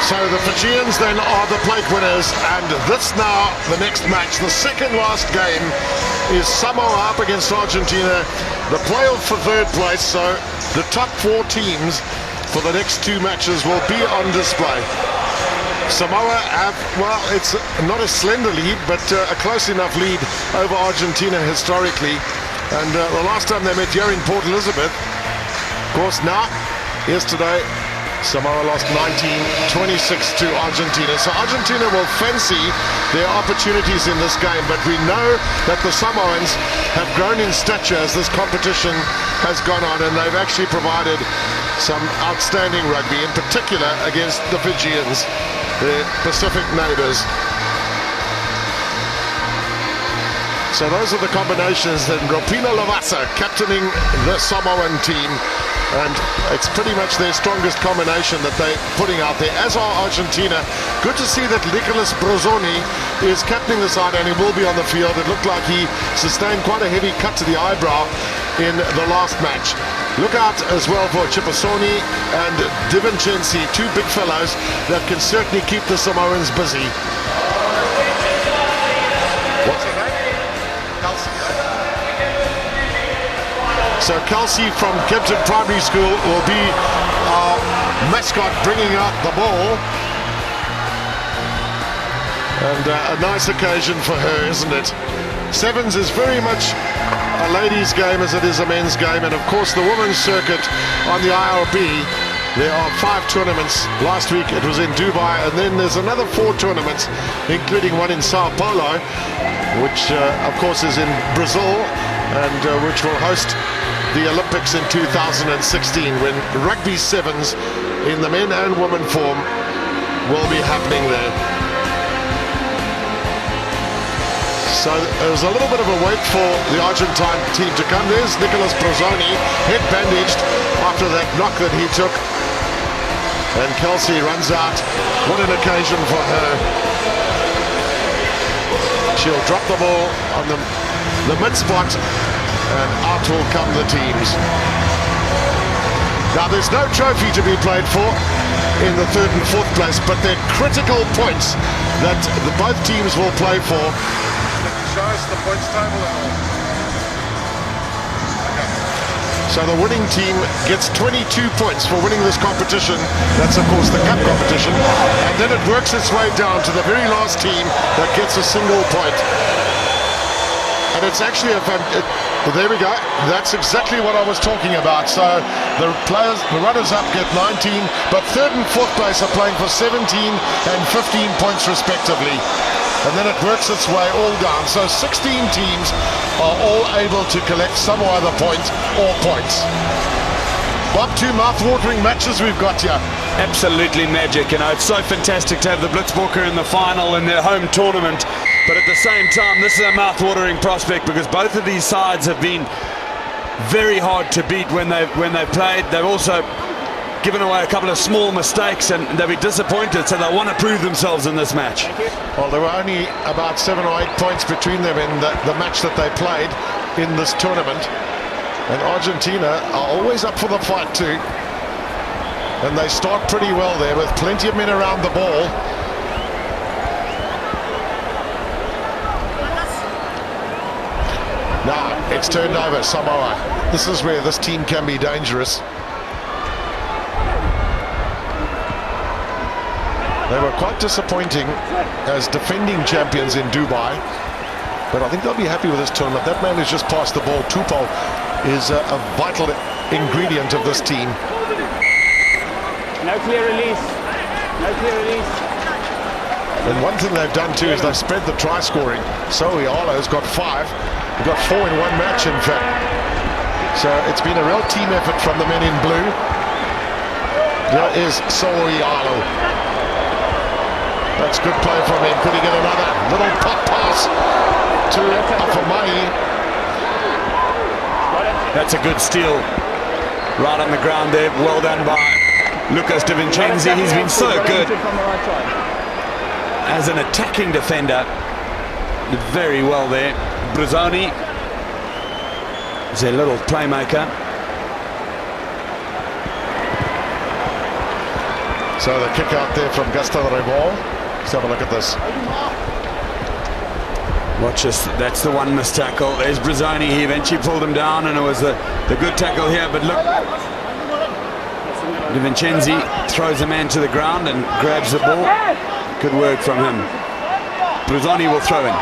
So the Fijians then are the plate winners, and this now, the next match, the second last game, is Samoa up against Argentina, the playoff for third place. So the top 4 teams for the next 2 matches will be on display. Samoa have, well, it's not a slender lead, but a close enough lead over Argentina historically. And the last time they met here in Port Elizabeth, of course, now, yesterday, Samoa lost 19-26 to Argentina. So Argentina will fancy their opportunities in this game, but we know that the Samoans have grown in stature as this competition has gone on, and they've actually provided some outstanding rugby, in particular against the Fijians, their Pacific neighbours. So those are the combinations. Then Ropina Lavasa captaining the Samoan team, and it's pretty much their strongest combination that they're putting out there, as are Argentina. Good to see that Nicholas Brozzoni is captaining the side, and he will be on the field. It looked like he sustained quite a heavy cut to the eyebrow in the last match. Look out as well for Chipasoni and DiVincenzi, 2 big fellows that can certainly keep the Samoans busy. What's her name? So Kelsey from Kempton Primary School will be our mascot, bringing out the ball. And a nice occasion for her, isn't it? Sevens is very much a ladies' game as it is a men's game. And of course the women's circuit on the IRB, there are 5 tournaments. Last week it was in Dubai, and then there's another 4 tournaments, including one in Sao Paulo, which of course is in Brazil, and which will host the Olympics in 2016, when rugby sevens in the men and women form will be happening there. So there's a little bit of a wait for the Argentine team to come. There's Nicholas Brozzoni, head bandaged after that knock that he took. And Kelsey runs out. What an occasion for her. She'll drop the ball on the mid-spot, and out will come the teams. Now there's no trophy to be played for in the 3rd and 4th place, but they're critical points that both teams will play for. Show us the points table. So the winning team gets 22 points for winning this competition. That's of course the cup competition, and then it works its way down to the very last team that gets a single point. And it's actually there we go. That's exactly what I was talking about. So the runners-up get 19, but 3rd and 4th place are playing for 17 and 15 points respectively. And then it works its way all down. So 16 teams are all able to collect some other point or points. Bob, 2 mouth-watering matches we've got here. Absolutely magic. You know, it's so fantastic to have the Blitzbokke in the final in their home tournament. But at the same time, this is a mouth-watering prospect, because both of these sides have been very hard to beat when they've played. They've also given away a couple of small mistakes, and they'll be disappointed, so they want to prove themselves in this match. Well, there were only about 7 or 8 points between them in the match that they played in this tournament. And Argentina are always up for the fight too. And they start pretty well there with plenty of men around the ball. Now it's turned over, Samoa. This is where this team can be dangerous. They were quite disappointing as defending champions in Dubai, but I think they'll be happy with this tournament. That man who's just passed the ball, Tupou, is a vital ingredient of this team. No clear release. No clear release. And one thing they've done too is they've spread the try scoring. Soialo's got 5. We've got 4 in one match, in fact. So it's been a real team effort from the men in blue. There is Soialo. That's good play from him. Could he get another little pop pass to Afamai? That's a good steal. Right on the ground there. Well done by Lucas DiVincenzi. He's been so good as an attacking defender. Did very well there. Brozzoni is a little playmaker. So the kick out there from Gaston Raymond. Let's have a look at this. Watch this, that's the one missed tackle. There's Brazzoni, he eventually pulled him down, and it was the good tackle here, but look, De Vincenzi throws a man to the ground and grabs the ball. Good work from him. Brazzoni will throw in.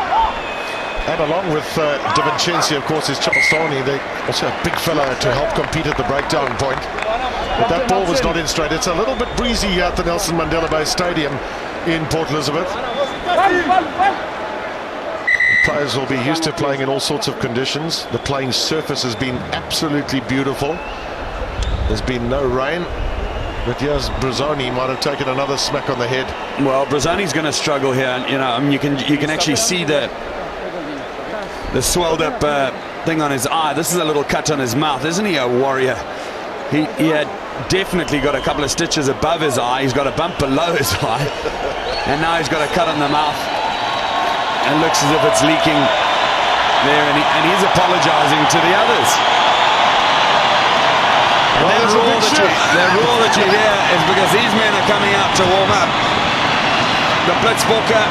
And along with De Vincenzi, of course, is Chapasoni. They also a big fella to help compete at the breakdown point. But that ball was not in straight. It's a little bit breezy here at the Nelson Mandela Bay Stadium in Port Elizabeth. Players will be used to playing in all sorts of conditions. The playing surface has been absolutely beautiful. There's been no rain, but here's Brazzoni might have taken another smack on the head. Well, Brazzoni's going to struggle here, and you know, I mean, you can actually see the swelled up thing on his eye. This is a little cut on his mouth. Isn't he a warrior? He had definitely got a couple of stitches above his eye. He's got a bump below his eye, and now he's got a cut on the mouth. And looks as if it's leaking there, and he's apologizing to the others. And Well, the roar that you hear is because these men are coming out to warm up. The Blitzwalker.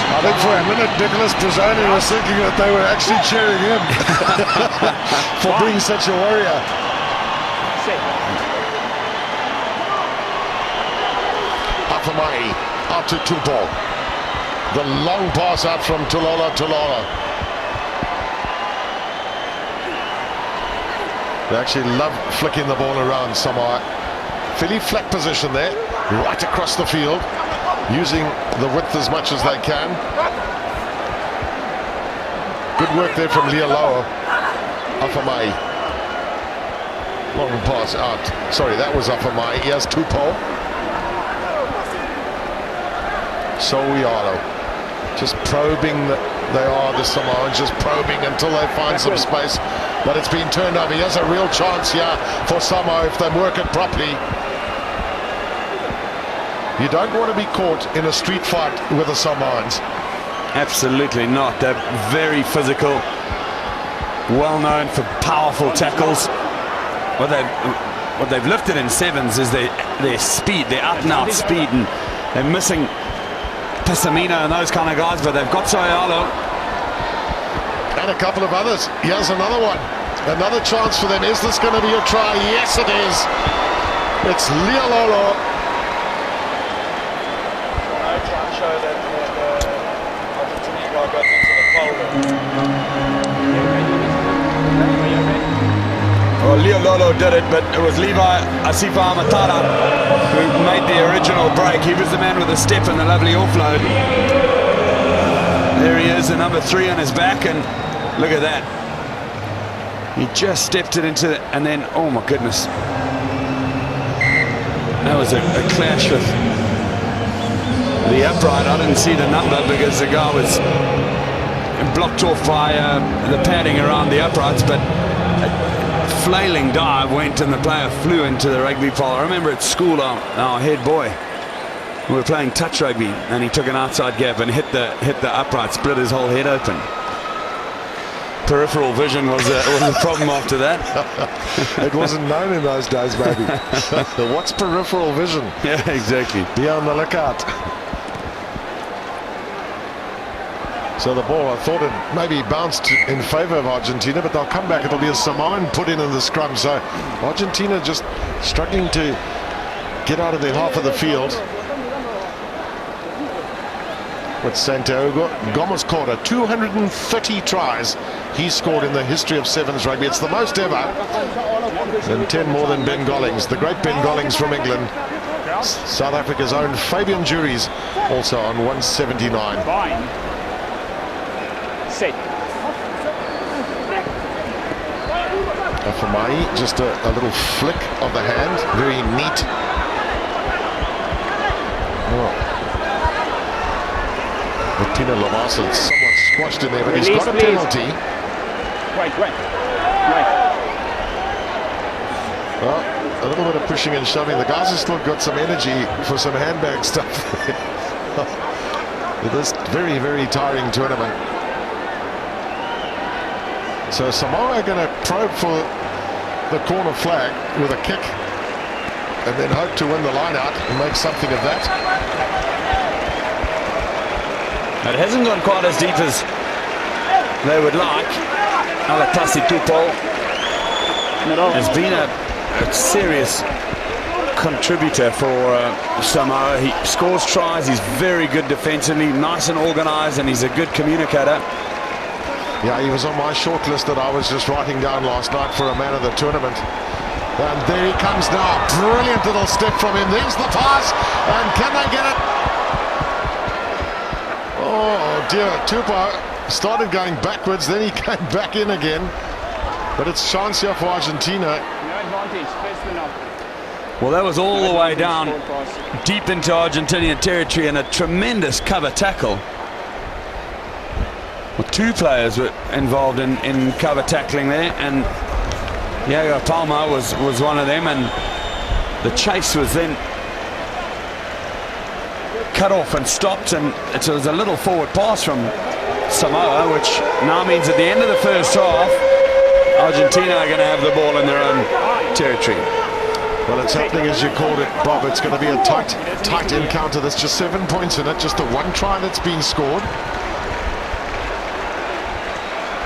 I think for a minute Nicholas Brazzoni was thinking that they were actually cheering him for being such a warrior. Afamai out to Tupo. The long pass out from Tulola. They actually love flicking the ball around Samoa. Fairly flat position there, right across the field, using the width as much as they can. Good work there from Lealoa. Afamai. Long pass out. Sorry, that was Afamai. Here's Tupo. Sowialo. Just probing, they are the Samoans, just probing until they find some space. But it's been turned over. He has a real chance here for Samoa if they work it properly. You don't want to be caught in a street fight with the Samoans. Absolutely not. They're very physical, well known for powerful tackles. What they've lifted in sevens is their speed, their up and out speed, and they're missing Passamino and those kind of guys, but they've got Sowialo. And a couple of others. Here's another one. Another chance for them. Is this going to be a try? Yes, it is. It's Lealolo. Well, Lealolo did it, but it was Levi Asifa Matara who made the original break. He was the man with the step and the lovely offload. There he is, the number 3 on his back, and look at that. He just stepped it into it, and then, oh my goodness. That was a clash with the upright. I didn't see the number because the guy was blocked off by the padding around the uprights, but a flailing dive went and the player flew into the rugby pole. I remember at school, our head boy, we were playing touch rugby, and he took an outside gap and hit the upright, split his whole head open. Peripheral vision was a problem after that. It wasn't known in those days, baby. What's peripheral vision? Yeah, exactly. Be on the lookout. So the ball, I thought it maybe bounced in favor of Argentina, but they'll come back. It'll be a Samoan put in the scrum. So Argentina just struggling to get out of their half of the field. With Santiago Gomez Corda, 230 tries he scored in the history of sevens rugby. It's the most ever, and 10 more than Ben Gollings, the great Ben Gollings from England. South Africa's own Fabian Juries also on 179. Afamai, just a little flick of the hand, very neat. Oh. Pina Lavasa somewhat squashed in there, but he's got a penalty. Right. Well, a little bit of pushing and shoving. The guys have still got some energy for some handbag stuff. It is very, very tiring tournament. So Samoa are going to probe for the corner flag with a kick. and then hope to win the line out and make something of that. It hasn't gone quite as deep as they would like. Alatasi Tupo has been a serious contributor for Samoa. He scores tries, he's very good defensively, nice and organized, and he's a good communicator. Yeah, he was on my short list that I was just writing down last night for a man of the tournament. And there he comes now. Brilliant little step from him. There's the pass, and can they get it? Oh dear, Tupo started going backwards, then he came back in again. But it's chance here for Argentina. Well, that was all the way down, deep into Argentinian territory, and a tremendous cover tackle. Well, two players were involved in cover tackling there, and Diego Palma was one of them, and the chase was then cut off and stopped, and it was a little forward pass from Samoa, which now means at the end of the first half, Argentina are going to have the ball in their own territory. Well, it's happening as you called it, Bob. It's going to be a tight encounter. There's just 7 points in it, just the one try that's been scored.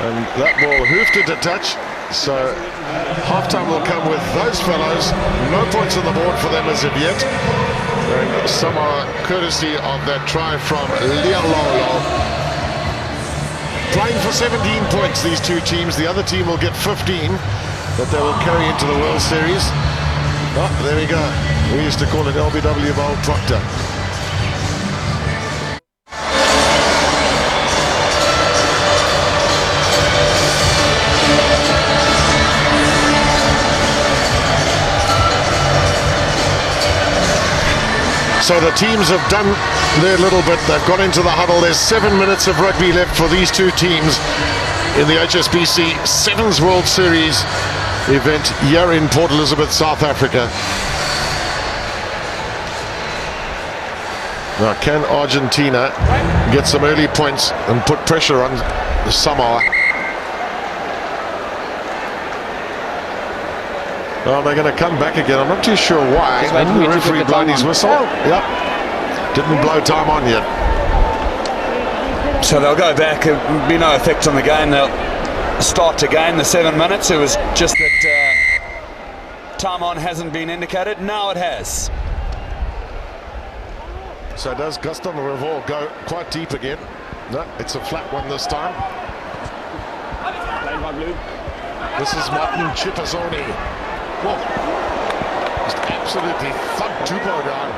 And that ball hoofed it a touch, so halftime will come with those fellows. No points on the board for them as of yet. And Samoa, courtesy of that try from Lialolo. Playing for 17 points, these two teams. The other team will get 15 that they will carry into the World Series. Oh, there we go. We used to call it LBW Bowl Proctor. So the teams have done their little bit. They've got into the huddle. There's 7 minutes of rugby left for these two teams in the HSBC Sevens World Series event here in Port Elizabeth, South Africa. Now, can Argentina get some early points and put pressure on Samoa? Oh, they're going to come back again. I'm not too sure why. Didn't the referee blow his whistle? Yep. Didn't blow time on yet. So they'll go back. There'll be no effect on the game. They'll start again the 7 minutes. It was just that time on hasn't been indicated. Now it has. So does Gaston Revol go quite deep again? No, it's a flat one this time. This is Martin Chipazzoni. Whoa. Just absolutely thumped Tupo down.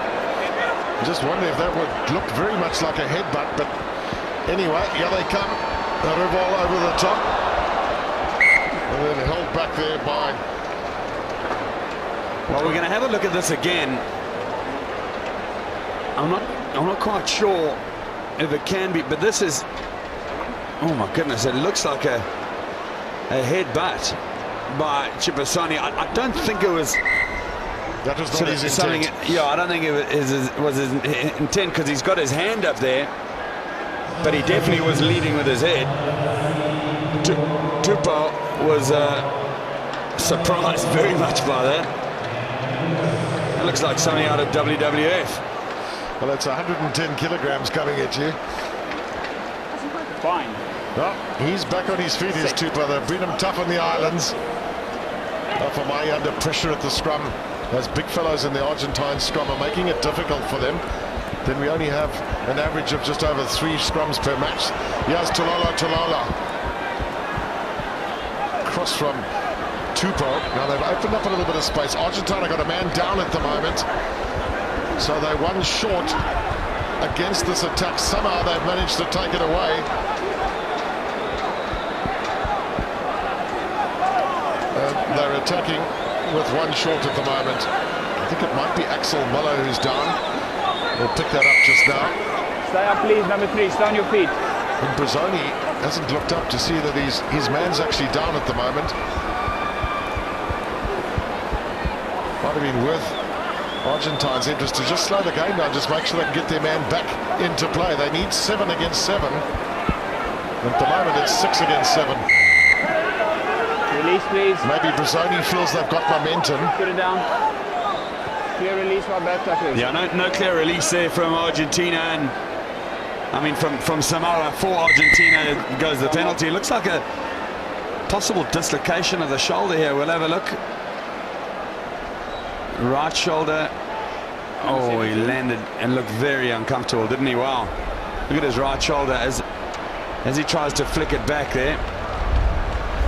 I just wonder if that would look very much like a headbutt, but anyway, here they come. The Revol over the top. And then held back there by... Well, we're going to have a look at this again. I'm not quite sure if it can be, but this is, oh my goodness, it looks like a headbutt by Chipazzoni. I don't think it was. That was not his intent. Yeah, I don't think it was his intent, because he's got his hand up there, but he definitely was leading with his head. Tupo was surprised very much by that. It looks like something out of WWF. Well, it's 110 kilograms coming at you. Fine. No, he's back on his feet, his Tupo. They've been him tough on the islands. Fomai under pressure at the scrum. Those big fellows in the Argentine scrum are making it difficult for them. Then we only have an average of just over 3 scrums per match. Here's Tulala. Cross from Tupo. Now they've opened up a little bit of space. Argentina got a man down at the moment. So they one short against this attack. Somehow they've managed to take it away. They're attacking with one short at the moment. I think it might be Axel Muller who's down. We'll pick that up just now. Stay up, please, number 3. Stay on your feet. And Brazzoni hasn't looked up to see that his man's actually down at the moment. Might have been worth Argentine's interest to just slow the game down, just make sure they can get their man back into play. They need 7 against 7. At the moment it's 6 against 7. Release, please. Maybe Brazzoni feels they've got momentum. Put it down. Clear release var better, Chris. Yeah, no clear release there from Argentina, and I mean from Samoa. For Argentina goes the penalty. It looks like a possible dislocation of the shoulder here. We'll have a look. Right shoulder. Oh, he landed and looked very uncomfortable, didn't he? Wow. Look at his right shoulder as he tries to flick it back there.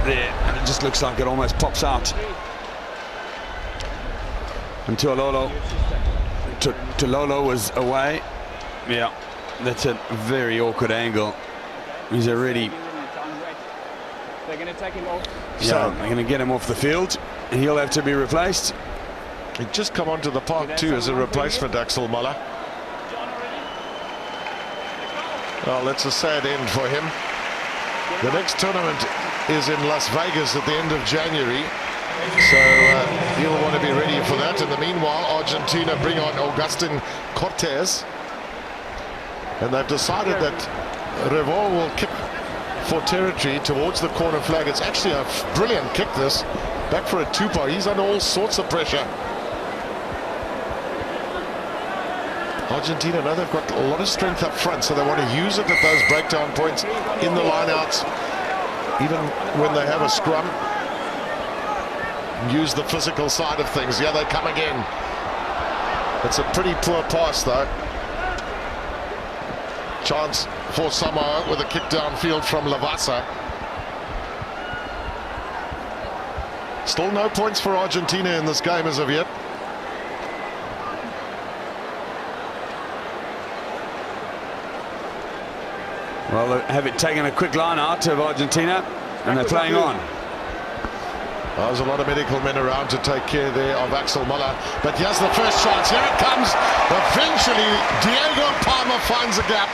There, and it just looks like it almost pops out. And Tuololo was away. Yeah, that's a very awkward angle. He's already... They're going to take him off. Yeah, they're going to get him off the field, and he'll have to be replaced. He'd just come onto the park too as a replacement, Axel Muller. Well, that's a sad end for him. The next tournament is in Las Vegas at the end of January, so he'll want to be ready for that. In the meanwhile, Argentina bring on Agustin Cortez, and they've decided that Revol will kick for territory towards the corner flag. It's actually a brilliant kick, this. Back for a two-par. He's under all sorts of pressure. Argentina know they've got a lot of strength up front, so they want to use it at those breakdown points in the lineouts, even when they have a scrum. Use the physical side of things. Yeah, they come again. It's a pretty poor pass, though. Chance for Samoa with a kick downfield from Lavasa. Still no points for Argentina in this game as of yet. Well, they have it taken a quick line out of Argentina, and they're playing on. There's a lot of medical men around to take care there of Axel Muller. But here's the first chance. Here it comes. Eventually, Diego Palma finds a gap.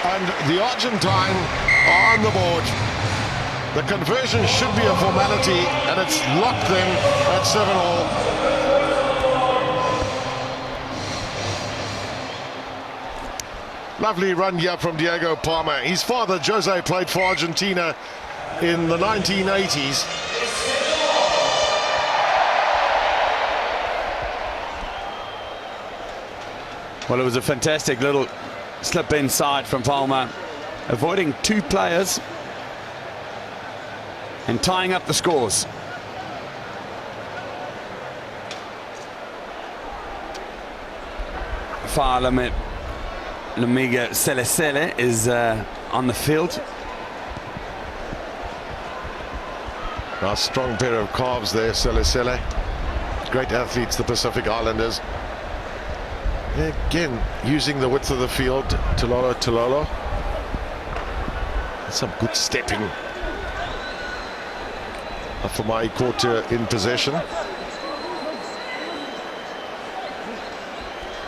And the Argentine are on the board. The conversion should be a formality, and it's locked then at 7-all. Lovely run here from Diego Palma. His father, Jose, played for Argentina in the 1980s. Well, it was a fantastic little slip inside from Palma, avoiding two players and tying up the scores. Lamiga Celesele is on the field. A strong pair of calves there, Celesele. Great athletes, the Pacific Islanders. Again, using the width of the field. Tulolo. Some good stepping. For MoHicanos in possession.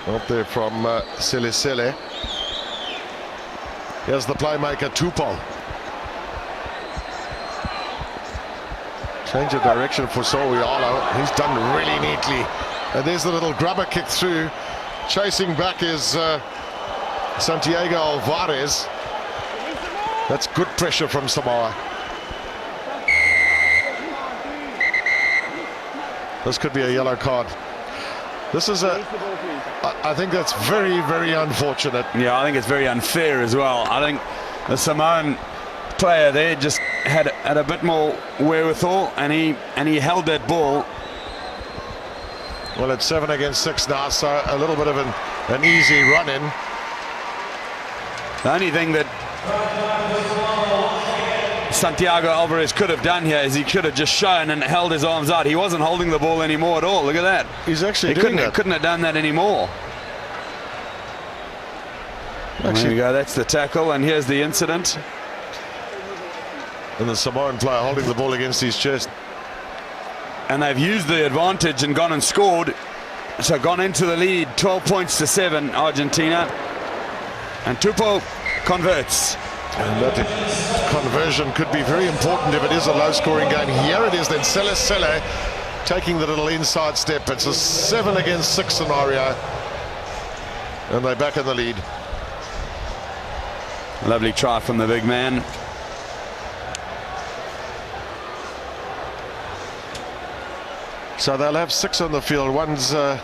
Up there from Celesele. Here's the playmaker, Tupou. Change of direction for Sowialo. He's done really neatly. And there's the little grubber kick through. Chasing back is Santiago Alvarez. That's good pressure from Samoa. This could be a yellow card. This is I think that's very, very unfortunate. Yeah, I think it's very unfair as well. I think the Samoan player there just had a bit more wherewithal, and he held that ball. Well, it's 7 against 6 now, so a little bit of an easy run-in. The only thing that Santiago Alvarez could have done here is he could have just shown and held his arms out. He wasn't holding the ball anymore at all. Look at that. He's actually doing that. He couldn't have done that anymore. There we go. That's the tackle, and here's the incident. And the Samoan player holding the ball against his chest. And they've used the advantage and gone and scored. So gone into the lead, 12 points to 7, Argentina. And Tupou converts. And that conversion could be very important if it is a low-scoring game. Here it is then, Celesele taking the little inside step. It's a 7 against 6 scenario. And they're back in the lead. Lovely try from the big man. So they'll have 6 on the field. One's Let's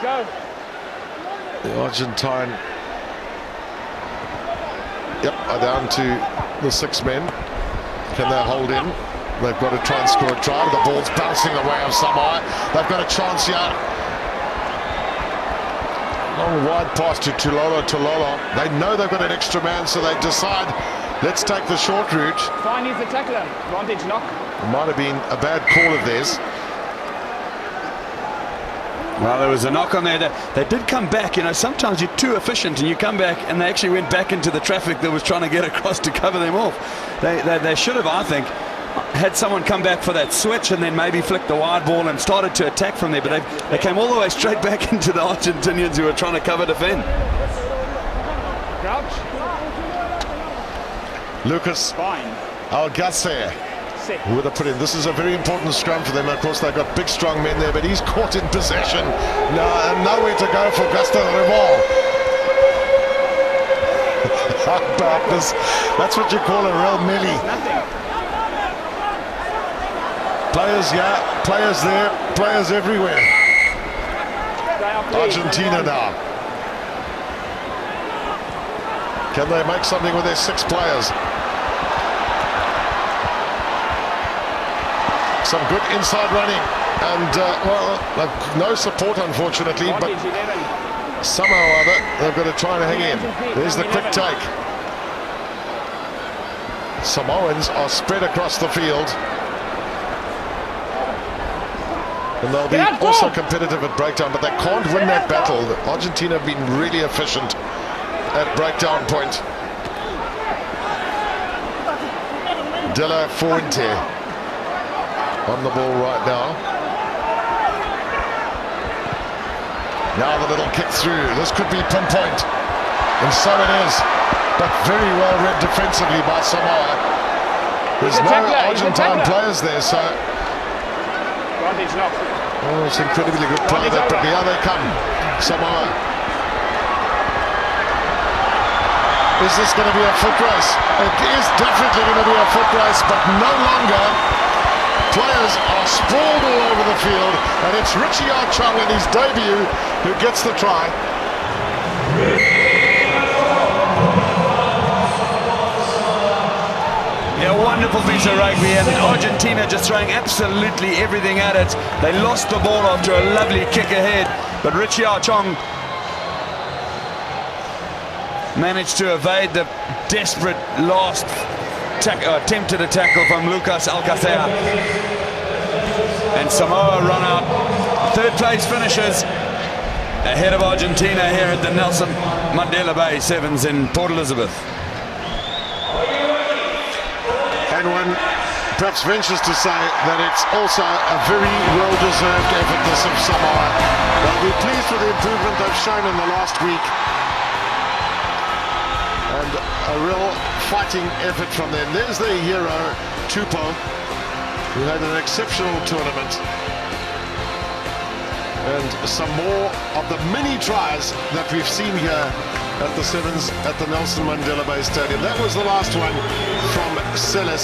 go. the Argentine. Yep, are down to the 6 men. Can they hold in? They've got to try and score a try. The ball's bouncing away of Samoa. They've got a chance here. Long wide pass to Tulolo. They know they've got an extra man, so they decide, let's take the short route. Fine, he's the tackler. Advantage knock. It might have been a bad call of theirs. Well, there was a knock on there. They did come back. You know, sometimes you're too efficient and you come back, and they actually went back into the traffic that was trying to get across to cover them off. They should have, I think, had someone come back for that switch and then maybe flicked the wide ball and started to attack from there. But they came all the way straight back into the Argentinians who were trying to cover defend. Crouch. Lucas Fine. Algacer with a put in. This is a very important scrum for them. Of course, they've got big, strong men there, but he's caught in possession. Nowhere to go for Gusto Revol. How about this? That's what you call a real melee. Players here, players there, players everywhere. Argentina now. Can they make something with their 6 players? Some good inside running, and well, no support unfortunately, but somehow or other they've got to try and hang in. There's the quick take. Samoans are spread across the field, and they'll be also competitive at breakdown, but they can't win that battle. Argentina have been really efficient at breakdown point. De La Fuente on the ball right now. Now the little kick through. This could be pinpoint, and so it is, but very well read defensively by Samoa. There's no Argentine players there, so oh, it's incredibly good play there, but here they come. Samoa. Is this going to be a foot race? It is definitely going to be a foot race, but no longer. Players are sprawled all over the field, and it's Richie Archung in his debut who gets the try. Yeah, wonderful piece of rugby, and Argentina just throwing absolutely everything at it. They lost the ball after a lovely kick ahead, but Richie Archung managed to evade the desperate last attempted a tackle from Lucas Alcacer, and Samoa run out. 3rd place finishes ahead of Argentina here at the Nelson Mandela Bay Sevens in Port Elizabeth. And one perhaps ventures to say that it's also a very well-deserved effort, this of Samoa. They'll be pleased with the improvement they've shown in the last week, and a real fighting effort from them. There's their hero, Tupou, who had an exceptional tournament, and some more of the many tries that we've seen here at the Sevens at the Nelson Mandela Bay Stadium. That was the last one from Sela.